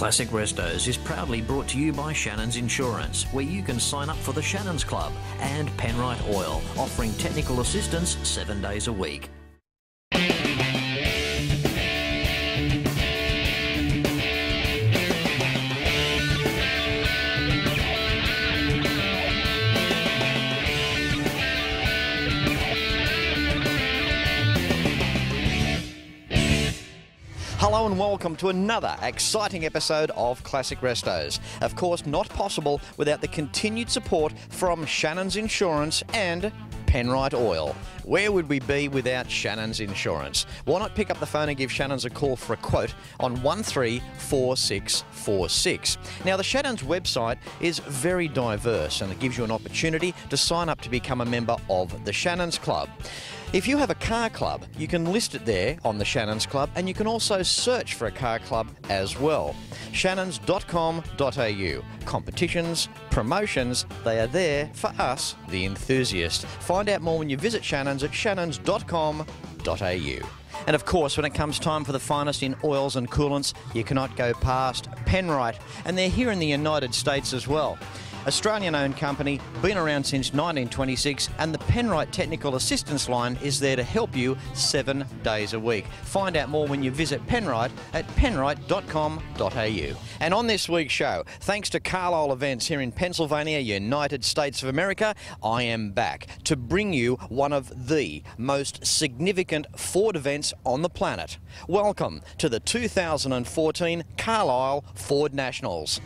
Classic Restos is proudly brought to you by Shannons Insurance, where you can sign up for the Shannons Club, and Penrite Oil, offering technical assistance 7 days a week. Hello and welcome to another exciting episode of Classic Restos. Of course, not possible without the continued support from Shannons Insurance and Penrite Oil. Where would we be without Shannons Insurance? Why not pick up the phone and give Shannons a call for a quote on 134646. Now, the Shannons website is very diverse and it gives you an opportunity to sign up to become a member of the Shannons Club. If you have a car club, you can list it there on the Shannons Club, and you can also search for a car club as well. Shannons.com.au. Competitions, promotions, they are there for us, the enthusiast. Find out more when you visit Shannons at shannons.com.au. And of course, when it comes time for the finest in oils and coolants, you cannot go past Penrite, and they're here in the United States as well. Australian-owned company, been around since 1926, and the Penrite Technical Assistance Line is there to help you 7 days a week. Find out more when you visit Penrite at penrite.com.au. And on this week's show, thanks to Carlisle Events here in Pennsylvania, United States of America, I am back to bring you one of the most significant Ford events on the planet. Welcome to the 2014 Carlisle Ford Nationals.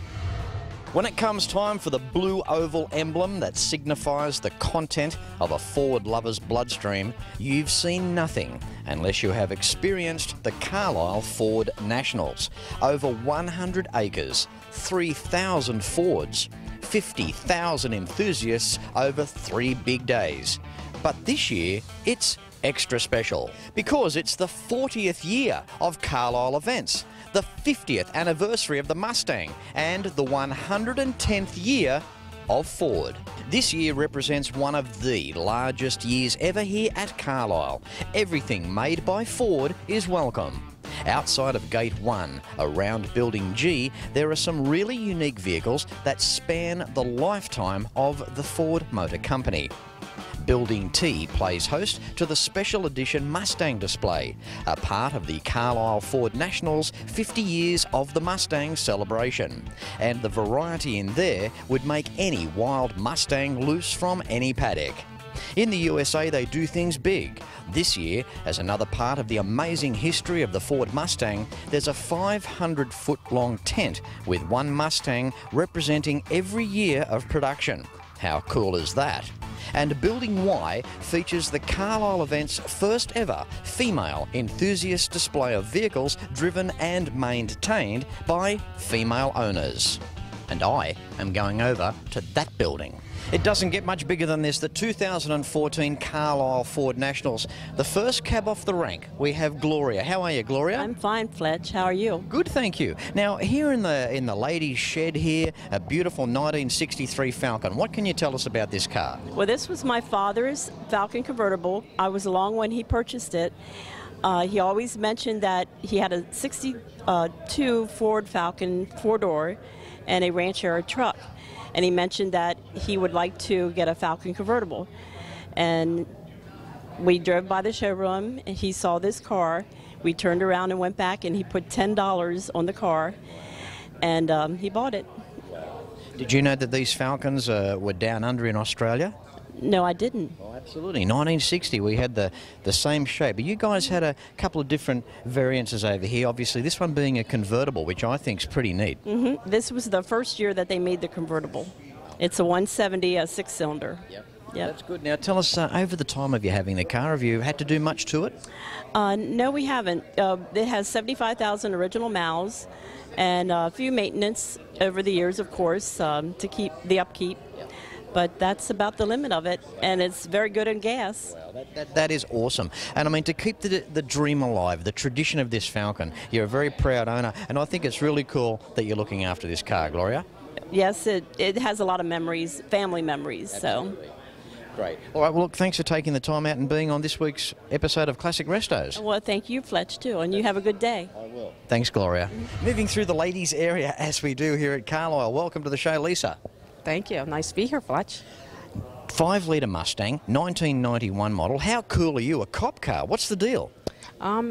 When it comes time for the blue oval emblem that signifies the content of a Ford lover's bloodstream, you've seen nothing unless you have experienced the Carlisle Ford Nationals. Over 100 acres, 3,000 Fords, 50,000 enthusiasts over 3 big days. But this year, it's extra special because it's the 40th year of Carlisle Events, the 50th anniversary of the Mustang, and the 110th year of Ford. This year represents one of the largest years ever here at Carlisle. Everything made by Ford is welcome. Outside of Gate 1, around Building G, there are some really unique vehicles that span the lifetime of the Ford Motor Company. Building T plays host to the special edition Mustang display, a part of the Carlisle Ford National's 50 years of the Mustang celebration. And the variety in there would make any wild Mustang loose from any paddock. In the USA, they do things big. This year, as another part of the amazing history of the Ford Mustang, there's a 500-foot-long tent with one Mustang representing every year of production. How cool is that? And Building Y features the Carlisle Events' first ever female enthusiast display of vehicles driven and maintained by female owners. And I am going over to that building. It doesn't get much bigger than this, the 2014 Carlisle Ford Nationals. The first cab off the rank, we have Gloria. How are you, Gloria? I'm fine, Fletch. How are you? Good, thank you. Now, here in the ladies' shed here, a beautiful 1963 Falcon. What can you tell us about this car? Well, this was my father's Falcon convertible. I was along when he purchased it. He always mentioned that he had a 62 Ford Falcon 4-door and a Ranchero truck. And he mentioned that he would like to get a Falcon convertible. And we drove by the showroom, and he saw this car. We turned around and went back, and he put $10 on the car, and he bought it. Did you know that these Falcons were down under in Australia? No, I didn't. Oh, absolutely. 1960, we had the same shape. But you guys had a couple of different variances over here. Obviously, this one being a convertible, which I think is pretty neat. Mm-hmm. This was the first year that they made the convertible. It's a 170, a 6-cylinder. Yep. Yep. That's good. Now, tell us, over the time of you having the car, have you had to do much to it? No, we haven't. It has 75,000 original miles and a few maintenance over the years, of course, to keep the upkeep. Yep. But that's about the limit of it, and it's very good in gas. Wow, that is awesome. And I mean, to keep the dream alive, the tradition of this Falcon, you're a very proud owner, and I think it's really cool that you're looking after this car, Gloria. Yes, it has a lot of memories, family memories. Absolutely. So. Great. All right, well, look, thanks for taking the time out and being on this week's episode of Classic Restos. Well, thank you, Fletch, too, and you have a good day. will. Thanks, Gloria. Moving through the ladies' area as we do here at Carlisle. Welcome to the show, Lisa. Thank you. Nice to be here, Fletch. 5-litre Mustang, 1991 model. How cool are you? A cop car. What's the deal?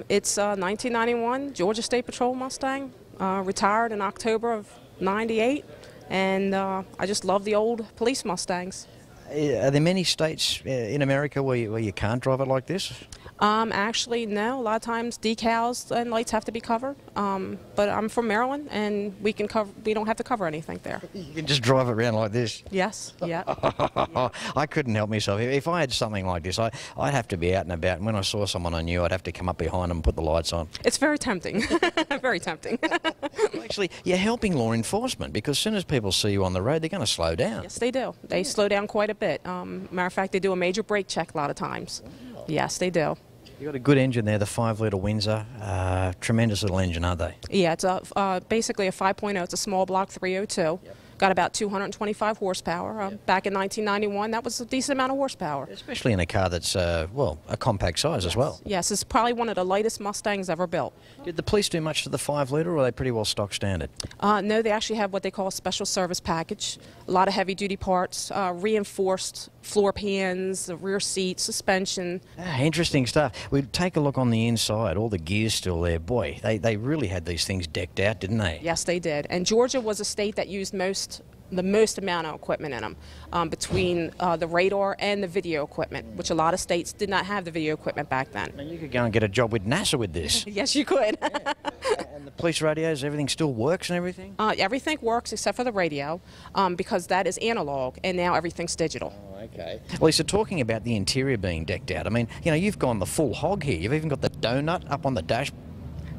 It's a 1991 Georgia State Patrol Mustang, retired in October of '98, and I just love the old police Mustangs. Are there many states in America where you can't drive it like this? Actually, no. A lot of times decals and lights have to be covered. But I'm from Maryland, and we don't have to cover anything there. You can just drive it around like this? Yes, yeah. I couldn't help myself. If I had something like this, I'd have to be out and about, and when I saw someone I knew, I'd have to come up behind them and put the lights on. It's very tempting. Very tempting. Actually, you're helping law enforcement, because as soon as people see you on the road, they're going to slow down. Yes, they do. They slow down quite a bit. Matter of fact, they do a major brake check a lot of times. Wow. Yes, they do. You've got a good engine there, the 5-litre Windsor. Tremendous little engine, aren't they? Yeah, it's basically a 5.0. It's a small block 302. Yep. Got about 225 horsepower. Back in 1991, that was a decent amount of horsepower. Especially in a car that's, well, a compact size as well. Yes, it's probably one of the lightest Mustangs ever built. Did the police do much to the 5-litre, or are they pretty well stock standard? No, they actually have what they call a special service package. A lot of heavy-duty parts, reinforced floor pans, the rear seat, suspension. Interesting stuff. We'd take a look on the inside. All the gear's still there. Boy, they really had these things decked out, didn't they? Yes, they did. And Georgia was a state that used the most amount of equipment in them, between the radar and the video equipment, which a lot of states did not have the video equipment back then. And you could go and get a job with NASA with this. Yes, you could. Yeah. And the police radios, everything still works and everything? Everything works except for the radio, because that is analog, and now everything's digital. Oh, okay. Lisa, talking about the interior being decked out, I mean, you know, you've gone the full hog here. You've even got the donut up on the dash.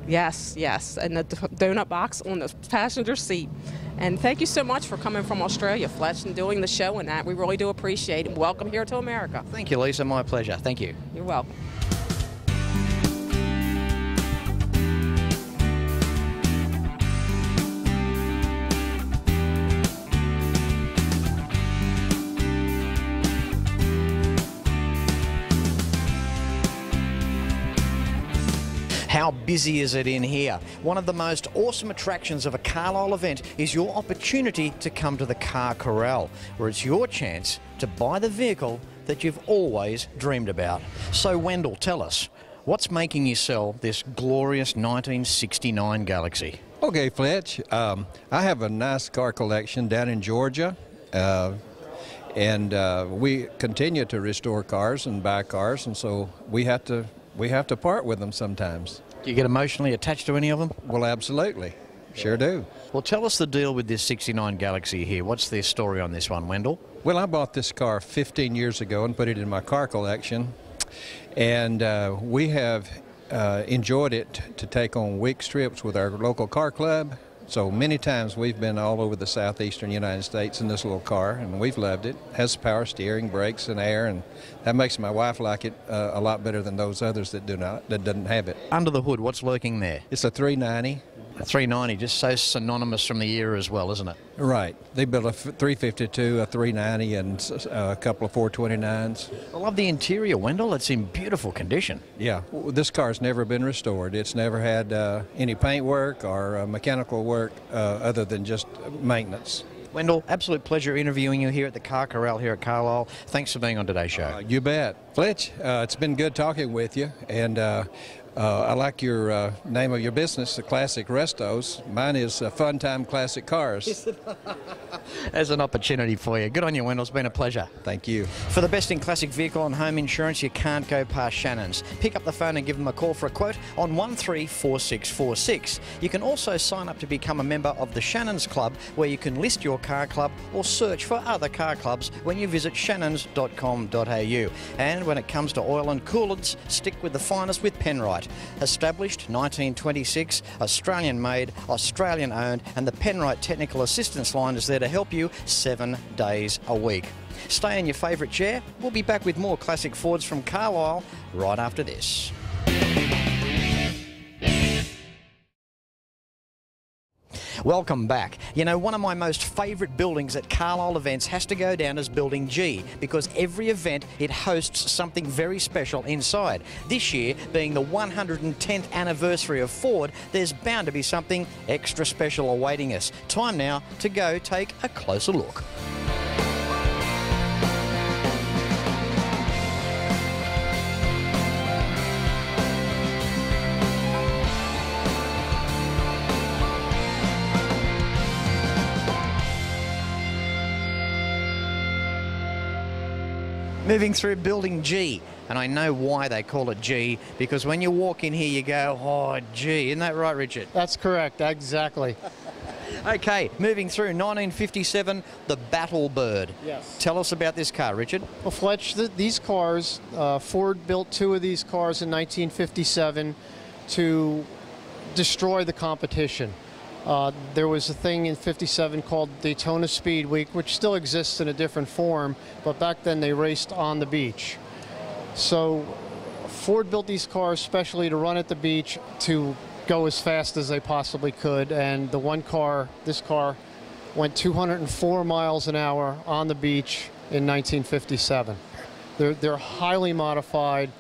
Yes, yes, and the donut box on the passenger seat. And thank you so much for coming from Australia, Fletch, and doing the show and that. We really do appreciate it. Welcome here to America. Thank you, Lisa. My pleasure. Thank you. You're welcome. How busy is it in here? One of the most awesome attractions of a Carlisle event is your opportunity to come to the Car Corral, where it's your chance to buy the vehicle that you've always dreamed about. So Wendell, tell us, what's making you sell this glorious 1969 Galaxy? Okay, Fletch, I have a nice car collection down in Georgia, and we continue to restore cars and buy cars, and so we have to part with them sometimes. Do you get emotionally attached to any of them? Well, absolutely. Sure do. Well, tell us the deal with this 69 Galaxy here. What's the story on this one, Wendell? Well, I bought this car 15 years ago and put it in my car collection, and we have enjoyed it to take on week trips with our local car club. So many times we've been all over the southeastern United States in this little car, and we've loved it. It has power steering, brakes, and air, and that makes my wife like it a lot better than those others that doesn't have it. Under the hood, what's lurking there? It's a 390. A 390, just so synonymous from the era as well, isn't it? Right. They built a 352, a 390, and a couple of 429s. I love the interior, Wendell. It's in beautiful condition. Yeah. This car's never been restored. It's never had any paint work or mechanical work other than just maintenance. Wendell, absolute pleasure interviewing you here at the Car Corral here at Carlisle. Thanks for being on today's show. You bet. Fletch, it's been good talking with you, and I like your name of your business, the Classic Restos. Mine is Fun Time Classic Cars. There's an opportunity for you. Good on you, Wendell. It's been a pleasure. Thank you. For the best in classic vehicle and home insurance, you can't go past Shannons. Pick up the phone and give them a call for a quote on 134646. You can also sign up to become a member of the Shannons Club, where you can list your car club or search for other car clubs when you visit shannons.com.au. And when it comes to oil and coolants, stick with the finest with Penrite. Established 1926, Australian made, Australian owned, and the Penrite Technical Assistance Line is there to help you 7 days a week. Stay in your favourite chair. We'll be back with more classic Fords from Carlisle right after this. Welcome back. You know, one of my most favourite buildings at Carlisle Events has to go down as Building G, because every event it hosts something very special inside. This year, being the 110th anniversary of Ford, there's bound to be something extra special awaiting us. Time now to go take a closer look. Moving through Building G, and I know why they call it G, because when you walk in here you go, oh gee, isn't that right, Richard? That's correct, exactly. Okay, moving through 1957, the Battle Bird. Yes. Tell us about this car, Richard. Well, Fletch, these cars, Ford built 2 of these cars in 1957 to destroy the competition. There was a thing in '57 called Daytona Speed Week, which still exists in a different form, but back then they raced on the beach. So Ford built these cars specially to run at the beach, to go as fast as they possibly could, and the one car, this car, went 204 miles an hour on the beach in 1957. They're highly modified.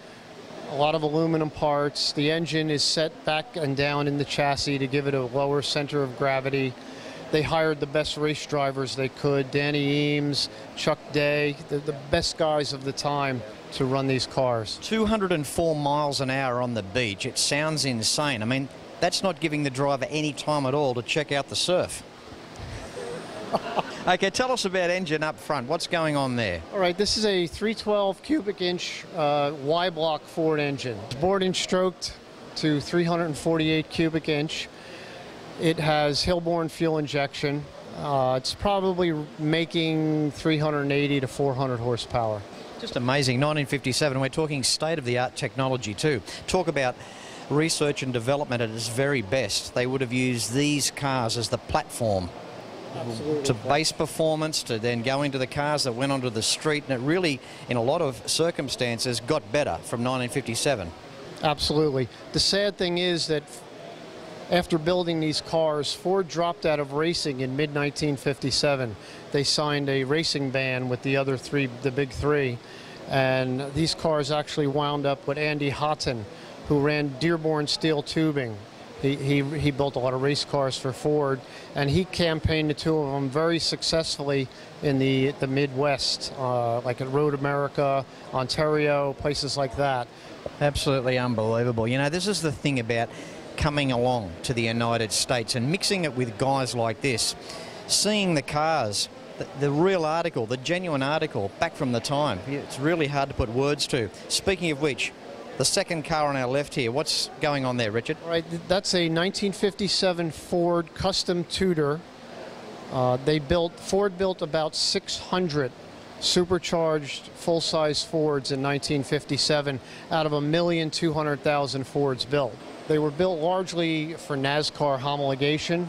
A lot of aluminum parts. The engine is set back and down in the chassis to give it a lower center of gravity. They hired the best race drivers they could, Danny Eames, Chuck Day, the best guys of the time to run these cars. 204 miles an hour on the beach. It sounds insane. I mean, that's not giving the driver any time at all to check out the surf. Okay, tell us about engine up front. What's going on there? All right, this is a 312 cubic inch Y-block Ford engine. It's bored and stroked to 348 cubic inch. It has Hillborn fuel injection. It's probably making 380 to 400 horsepower. Just amazing. 1957, we're talking state-of-the-art technology too. Talk about research and development at its very best. They would have used these cars as the platform. Absolutely. To base performance, to then go into the cars that went onto the street, and it really, in a lot of circumstances, got better from 1957. Absolutely. The sad thing is that after building these cars, Ford dropped out of racing in mid-1957. They signed a racing ban with the other three, the big three, and these cars actually wound up with Andy Houghton, who ran Dearborn Steel Tubing. He built a lot of race cars for Ford, and he campaigned the 2 of them very successfully in the Midwest, like at Road America, Ontario, places like that. Absolutely unbelievable. You know, this is the thing about coming along to the United States and mixing it with guys like this, seeing the cars, the real article, the genuine article back from the time. It's really hard to put words to. Speaking of which, the second car on our left here, what's going on there, Richard? Right, that's a 1957 Ford Custom Tudor. Ford built about 600 supercharged full-size Fords in 1957 out of 1,200,000 Fords built. They were built largely for NASCAR homologation,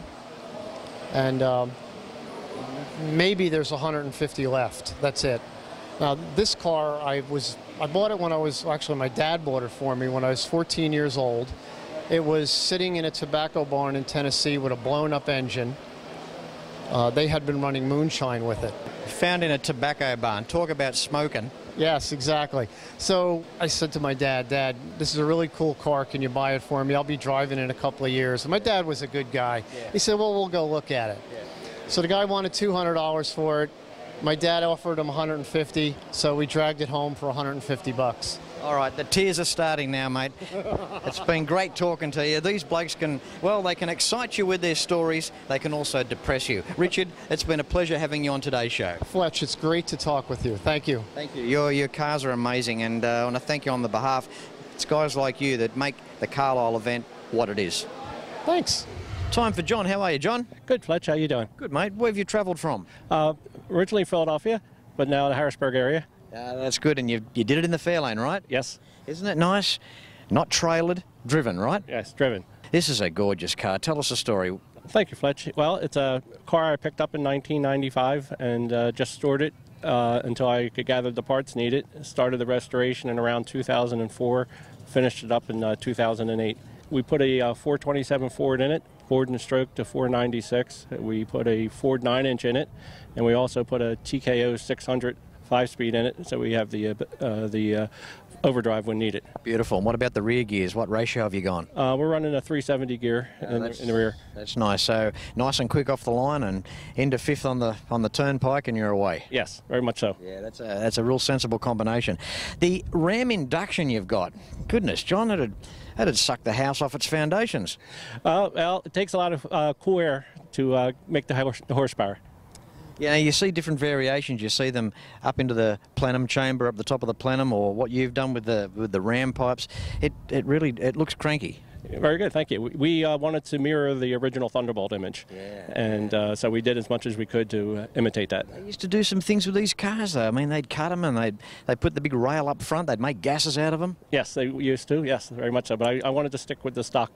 and maybe there's 150 left. That's it. Now, this car, I bought it when my dad bought it for me when I was 14 years old. It was sitting in a tobacco barn in Tennessee with a blown-up engine. They had been running moonshine with it. Found in a tobacco barn. Talk about smoking. Yes, exactly. So I said to my dad, Dad, this is a really cool car. Can you buy it for me? I'll be driving in a couple of years. And my dad was a good guy. Yeah. He said, well, we'll go look at it. Yeah. So the guy wanted $200 for it. My dad offered him $150, so we dragged it home for $150. All right, the tears are starting now, mate. It's been great talking to you. These blokes can, well, they can excite you with their stories. They can also depress you. Richard, it's been a pleasure having you on today's show. Fletch, it's great to talk with you. Thank you. Thank you. Your cars are amazing, and I want to thank you on the behalf. It's guys like you that make the Carlisle event what it is. Thanks. Time for John. How are you, John? Good, Fletch. How you doing? Good, mate. Where have you travelled from? Originally Philadelphia, but now the Harrisburg area. That's good, and you did it in the Fairlane, right? Yes. Isn't it nice? Not trailered, driven, right? Yes, driven. This is a gorgeous car. Tell us a story. Thank you, Fletch. Well, it's a car I picked up in 1995 and just stored it until I could gather the parts needed. Started the restoration in around 2004, finished it up in 2008. We put a 427 Ford in it, Ford and Stroke to 496. We put a Ford 9-inch in it, and we also put a TKO 600 5-speed in it, so we have the overdrive when needed. Beautiful. And what about the rear gears? What ratio have you gone? We're running a 370 gear in the rear. That's nice. So nice and quick off the line, and into fifth on the turnpike, and you're away. Yes, very much so. Yeah, that's a real sensible combination. The Ram induction you've got, goodness, John, that'd suck the house off its foundations. Well, it takes a lot of cool air to make the horsepower. Yeah, you see different variations. You see them up into the plenum chamber, up the top of the plenum, or what you've done with the ram pipes. It really looks cranky. Very good, thank you. We wanted to mirror the original Thunderbolt image, and so we did as much as we could to imitate that. They used to do some things with these cars, though. I mean, they'd cut them and they'd put the big rail up front. They'd make gases out of them. Yes, they used to. Yes, very much so. But I wanted to stick with the stock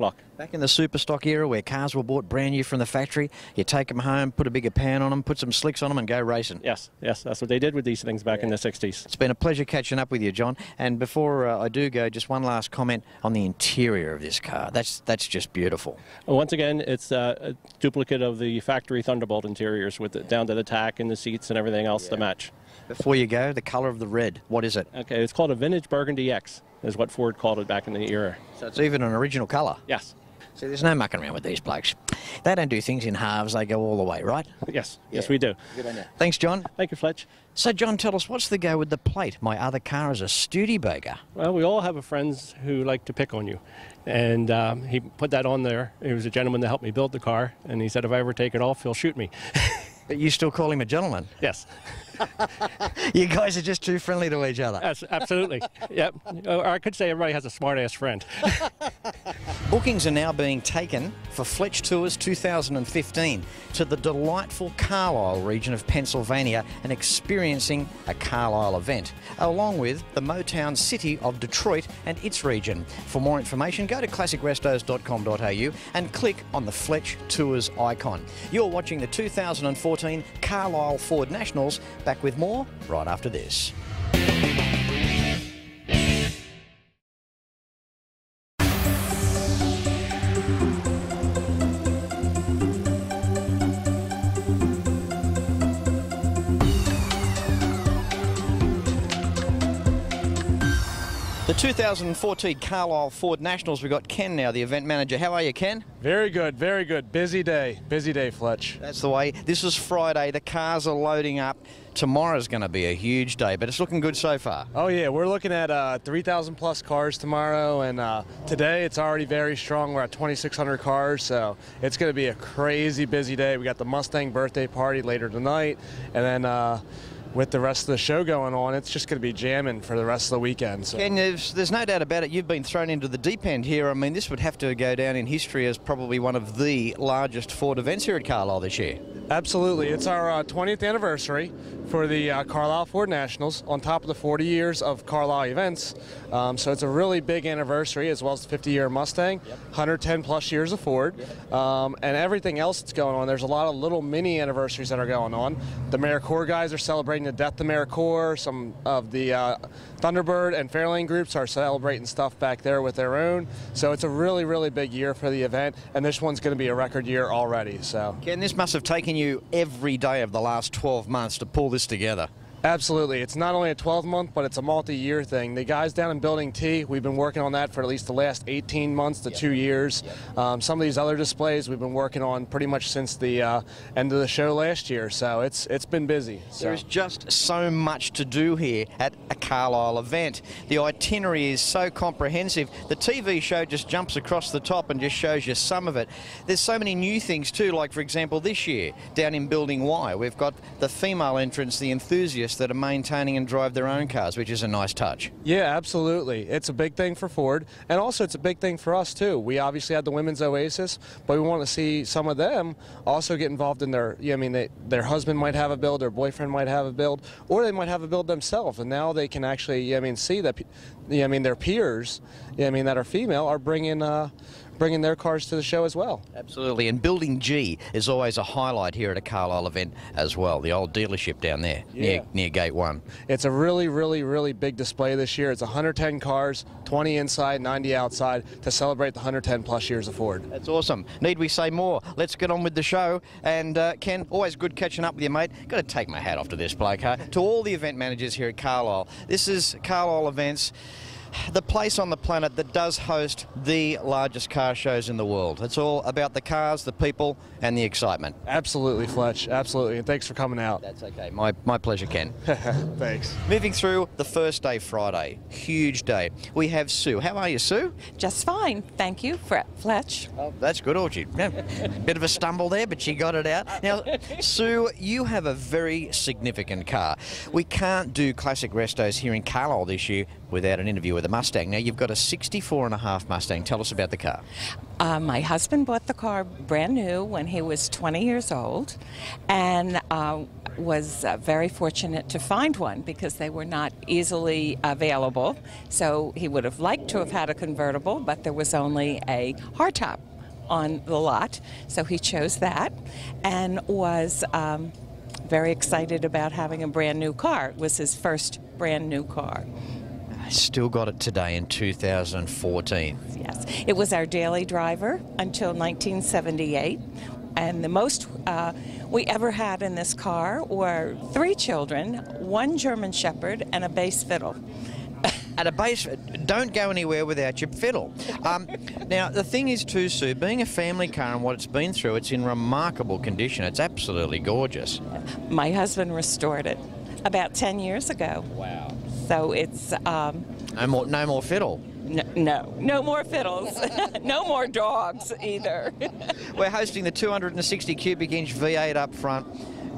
look. Back in the super stock era, where cars were bought brand new from the factory, you take them home, put a bigger pan on them, put some slicks on them, and go racing. Yes, that's what they did with these things back in the 60s. It's been a pleasure catching up with you, John. And before I do go, just one last comment on the interior of this car. That's just beautiful. Once again, it's a duplicate of the factory Thunderbolt interiors, with down to the tack and the seats and everything else to match. Before you go, the colour of the red, what is it? Okay, it's called a Vintage Burgundy X, is what Ford called it back in the era. So it's even an original colour? Yes. See, there's no mucking around with these blokes. They don't do things in halves, they go all the way, right? Yes, yes we do. Good on you. Thanks, John. Thank you, Fletch. So, John, tell us, what's the go with the plate? My other car is a Studebaker. Well, we all have friends who like to pick on you. And he put that on there. He was a gentleman that helped me build the car, and he said if I ever take it off, he'll shoot me. But you still call him a gentleman? Yes. You guys are just too friendly to each other. Yes, absolutely. Yep. Or I could say everybody has a smart-ass friend. Bookings are now being taken for Fletch Tours 2015 to the delightful Carlisle region of Pennsylvania and experiencing a Carlisle event, along with the Motown city of Detroit and its region. For more information, go to classicrestos.com.au and click on the Fletch Tours icon. You're watching the 2014 Carlisle Ford Nationals. Back with more right after this. The 2014 Carlisle Ford Nationals, we've got Ken now, the event manager. How are you, Ken? Very good, very good. Busy day, Fletch. That's the way. This is Friday, the cars are loading up. Tomorrow's going to be a huge day, but it's looking good so far. Oh yeah, we're looking at 3,000 plus cars tomorrow, and today it's already very strong. We're at 2,600 cars, so it's going to be a crazy busy day. We got the Mustang birthday party later tonight, and then with the rest of the show going on, it's just going to be jamming for the rest of the weekend. So. Ken, there's no doubt about it, you've been thrown into the deep end here. I mean, this would have to go down in history as probably one of the largest Ford events here at Carlisle this year. Absolutely. It's our 20th anniversary for the Carlisle Ford Nationals, on top of the 40 years of Carlisle Events. So it's a really big anniversary, as well as the 50-year Mustang, 110 plus years of Ford, and everything else that's going on. There's a lot of little mini anniversaries that are going on. The AmeriCorps guys are celebrating the death of AmeriCorps. Some of the Thunderbird and Fairlane groups are celebrating stuff back there with their own. So it's a really, really big year for the event, and this one's going to be a record year already. So, Ken, this must have taken you every day of the last 12 months to pull this together. Absolutely. It's not only a 12-month, but it's a multi-year thing. The guys down in Building T, we've been working on that for at least the last 18 months to 2 years. Some of these other displays we've been working on pretty much since the end of the show last year, so it's been busy. So. There's just so much to do here at a Carlisle event. The itinerary is so comprehensive. The TV show just jumps across the top and just shows you some of it. There's so many new things too, like for example this year, down in Building Y, we've got the female entrants, the enthusiasts, that are maintaining and drive their own cars, which is a nice touch. Yeah, absolutely. It's a big thing for Ford, and also it's a big thing for us too. We obviously had the Women's Oasis, but we want to see some of them also get involved in their, their husband might have a build, their boyfriend might have a build, or they might have a build themselves, and now they can actually, see that, their peers, that are female are bringing bringing their cars to the show as well. Absolutely, and Building G is always a highlight here at a Carlisle event as well, the old dealership down there near Gate 1. It's a really, really, really big display this year. It's 110 cars, 20 inside, 90 outside, to celebrate the 110 plus years of Ford. That's awesome. Need we say more? Let's get on with the show. And Ken, always good catching up with you, mate. Got to take my hat off to this bloke, huh? To all the event managers here at Carlisle. This is Carlisle Events, the place on the planet that does host the largest car shows in the world. It's all about the cars, the people, and the excitement. Absolutely, Fletch. Absolutely. And thanks for coming out. That's okay. My pleasure, Ken. Thanks. Moving through the first day, Friday. Huge day. We have Sue. How are you, Sue? Just fine, thank you, Fletch. Oh, that's good, Orchie. Yeah. Bit of a stumble there, but she got it out. Now, Sue, you have a very significant car. We can't do Classic Restos here in Carlisle this year without an interview with a Mustang. Now, you've got a 64.5 Mustang. Tell us about the car. My husband bought the car brand new when he was 20 years old, and was very fortunate to find one because they were not easily available. So he would have liked to have had a convertible, but there was only a hardtop on the lot, so he chose that and was very excited about having a brand new car. It was his first brand new car. I still got it today in 2014. Yes, it was our daily driver until 1978, and the most we ever had in this car were 3 children, 1 German Shepherd, and a bass fiddle. At a base, don't go anywhere without your fiddle. Now, the thing is too, Sue, being a family car and what it's been through, it's in remarkable condition. It's absolutely gorgeous. My husband restored it about 10 years ago. Wow. So it's... No more fiddle. No more fiddles. No more dogs either. We're hosting the 260 cubic inch V8 up front.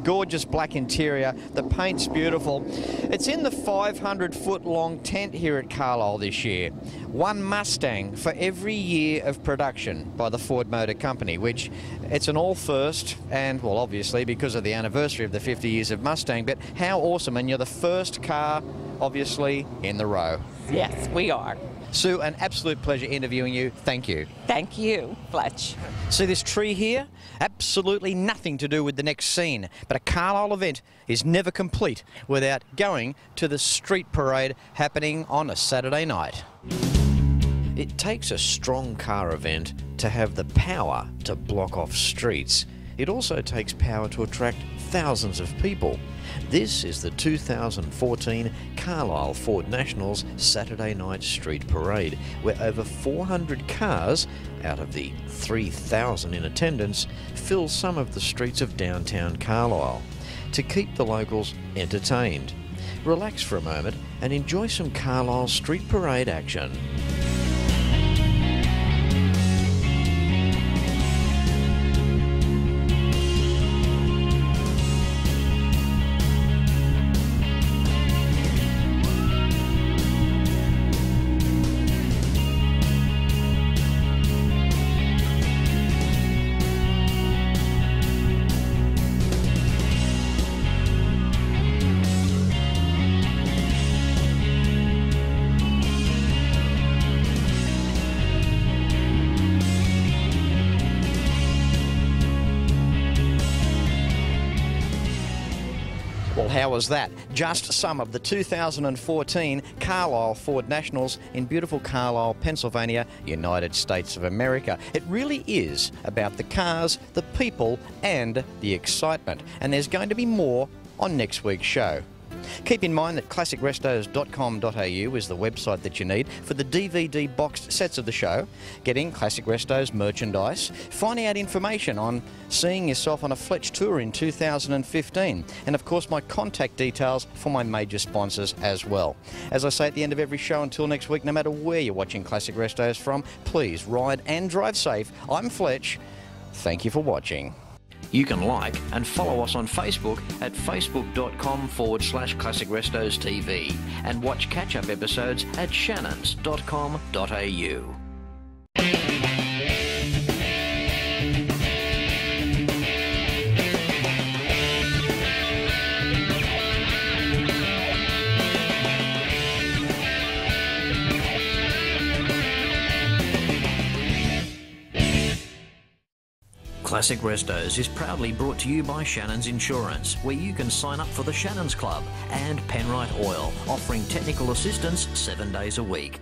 Gorgeous black interior. The paint's beautiful. It's in the 500-foot long tent here at Carlisle this year. 1 Mustang for every year of production by the Ford Motor Company, which it's an all first, and well, obviously because of the anniversary of the 50 years of Mustang, but how awesome. And you're the first car, obviously, in the row. Yes, we are. Sue, an absolute pleasure interviewing you. Thank you. Thank you, Fletch. See this tree here? Absolutely nothing to do with the next scene, but a Carlisle event is never complete without going to the street parade happening on a Saturday night. It takes a strong car event to have the power to block off streets. It also takes power to attract thousands of people. This is the 2014 Carlisle Ford National's Saturday Night Street Parade, where over 400 cars, out of the 3,000 in attendance, fill some of the streets of downtown Carlisle to keep the locals entertained. Relax for a moment and enjoy some Carlisle Street Parade action. Well, how was that? Just some of the 2014 Carlisle Ford Nationals in beautiful Carlisle, Pennsylvania, United States of America. It really is about the cars, the people, and the excitement. And there's going to be more on next week's show. Keep in mind that classicrestos.com.au is the website that you need for the DVD boxed sets of the show, getting Classic Restos merchandise, finding out information on seeing yourself on a Fletch Tour in 2015, and of course my contact details for my major sponsors as well. As I say at the end of every show, until next week, no matter where you're watching Classic Restos from, please ride and drive safe. I'm Fletch. Thank you for watching. You can like and follow us on Facebook at facebook.com/Classic Restos TV and watch catch-up episodes at shannons.com.au. Classic Restos is proudly brought to you by Shannons Insurance, where you can sign up for the Shannons Club, and Penrite Oil, offering technical assistance 7 days a week.